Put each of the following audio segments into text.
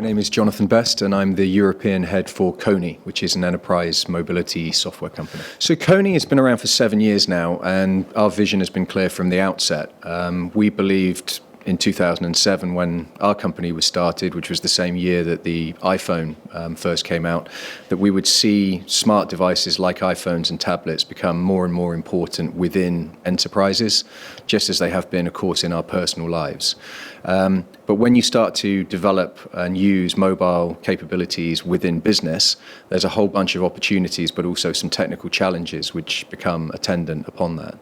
My name is Jonathan Best, and I'm the European head for Kony, which is an enterprise mobility software company. So Kony has been around for 7 years now, and our vision has been clear from the outset. We believed in 2007, when our company was started, which was the same year that the iPhone first came out, that we would see smart devices like iPhones and tablets become more and more important within enterprises, just as they have been, of course, in our personal lives. But when you start to develop and use mobile capabilities within business, there's a whole bunch of opportunities, but also some technical challenges which become attendant upon that.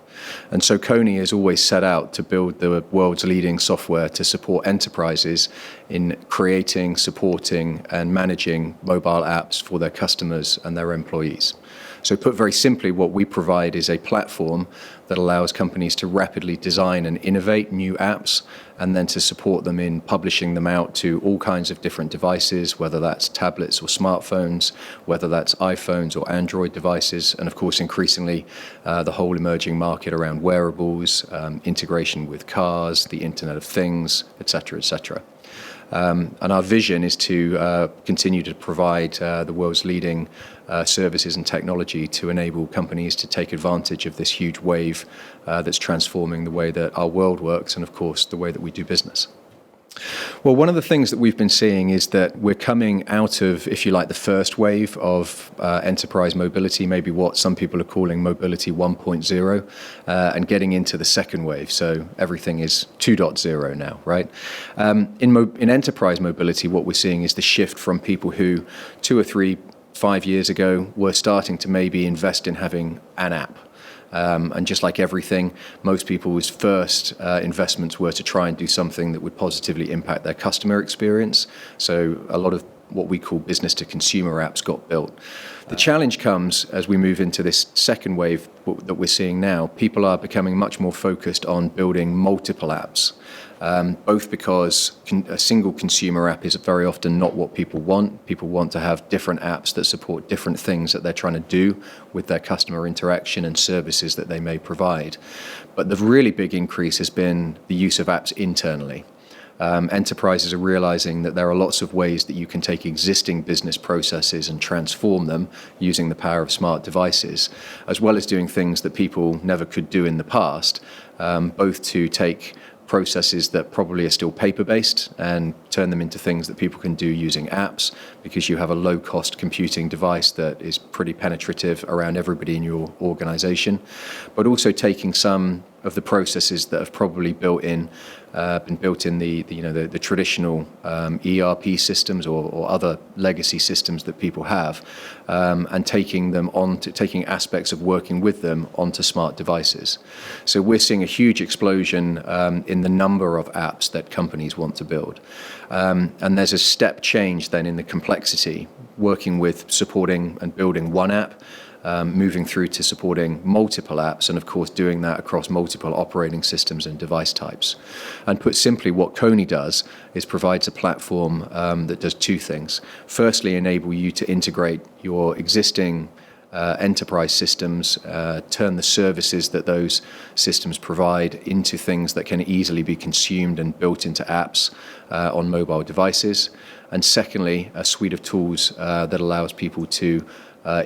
And so Kony has always set out to build the world's leading software to support enterprises in creating, supporting, and managing mobile apps for their customers and their employees. So put very simply, what we provide is a platform that allows companies to rapidly design and innovate new apps, and then to support them in publishing them out to all kinds of different devices, whether that's tablets or smartphones, whether that's iPhones or Android devices, and of course increasingly the whole emerging market around wearables, integration with cars, the Internet of Things, etc., etc. And our vision is to continue to provide the world's leading services and technology to enable companies to take advantage of this huge wave that's transforming the way that our world works and, of course, the way that we do business. Well, one of the things that we've been seeing is that we're coming out of, if you like, the first wave of enterprise mobility, maybe what some people are calling mobility 1.0, and getting into the second wave. So everything is 2.0 now, right? In enterprise mobility, what we're seeing is the shift from people who 2 or 3, 5 years ago were starting to maybe invest in having an app. And just like everything, most people's first investments were to try and do something that would positively impact their customer experience. So a lot of what we call business to consumer apps got built. The challenge comes as we move into this second wave that we're seeing now. People are becoming much more focused on building multiple apps. Both because a single consumer app is very often not what people want. People want to have different apps that support different things that they're trying to do with their customer interaction and services that they may provide. But the really big increase has been the use of apps internally. Enterprises are realizing that there are lots of ways that you can take existing business processes and transform them using the power of smart devices, as well as doing things that people never could do in the past, both to take processes that probably are still paper-based and turn them into things that people can do using apps, because you have a low-cost computing device that is pretty penetrative around everybody in your organization, but also taking some of the processes that have probably been built in the traditional ERP systems or other legacy systems that people have, and taking aspects of working with them onto smart devices. So we're seeing a huge explosion in the number of apps that companies want to build. And there's a step change then in the complexity, working with supporting and building one app, moving through to supporting multiple apps, and of course doing that across multiple operating systems and device types. And put simply, what Kony does is provides a platform that does two things. Firstly, enable you to integrate your existing enterprise systems, turn the services that those systems provide into things that can easily be consumed and built into apps on mobile devices. And secondly, a suite of tools that allows people to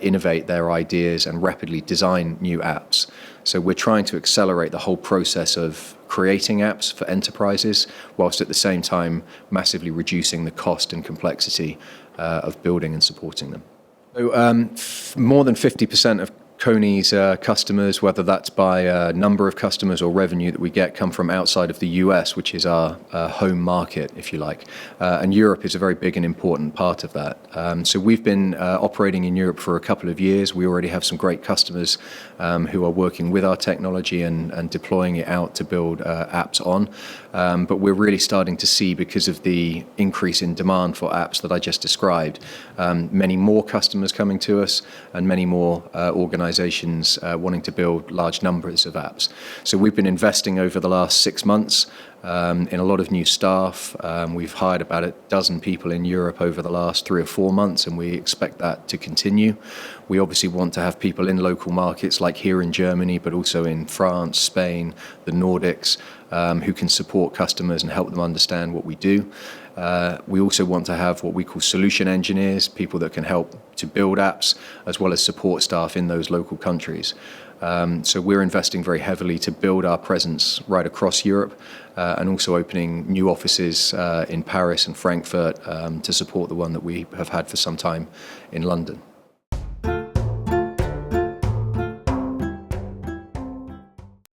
innovate their ideas and rapidly design new apps. So we're trying to accelerate the whole process of creating apps for enterprises, whilst at the same time massively reducing the cost and complexity of building and supporting them. So more than 50% of Kony's customers, whether that's by number of customers or revenue that we get, come from outside of the US, which is our home market, if you like. And Europe is a very big and important part of that. So we've been operating in Europe for a couple of years. We already have some great customers who are working with our technology and deploying it out to build apps on. But we're really starting to see, because of the increase in demand for apps that I just described, many more customers coming to us and many more organizations wanting to build large numbers of apps. So we've been investing over the last 6 months in a lot of new staff. We've hired about a dozen people in Europe over the last 3 or 4 months, and we expect that to continue. We obviously want to have people in local markets like here in Germany, but also in France, Spain, the Nordics, who can support customers and help them understand what we do. We also want to have what we call solution engineers, people that can help to build apps, as well as support staff in those local countries. So we're investing very heavily to build our presence right across Europe, and also opening new offices in Paris and Frankfurt to support the one that we have had for some time in London.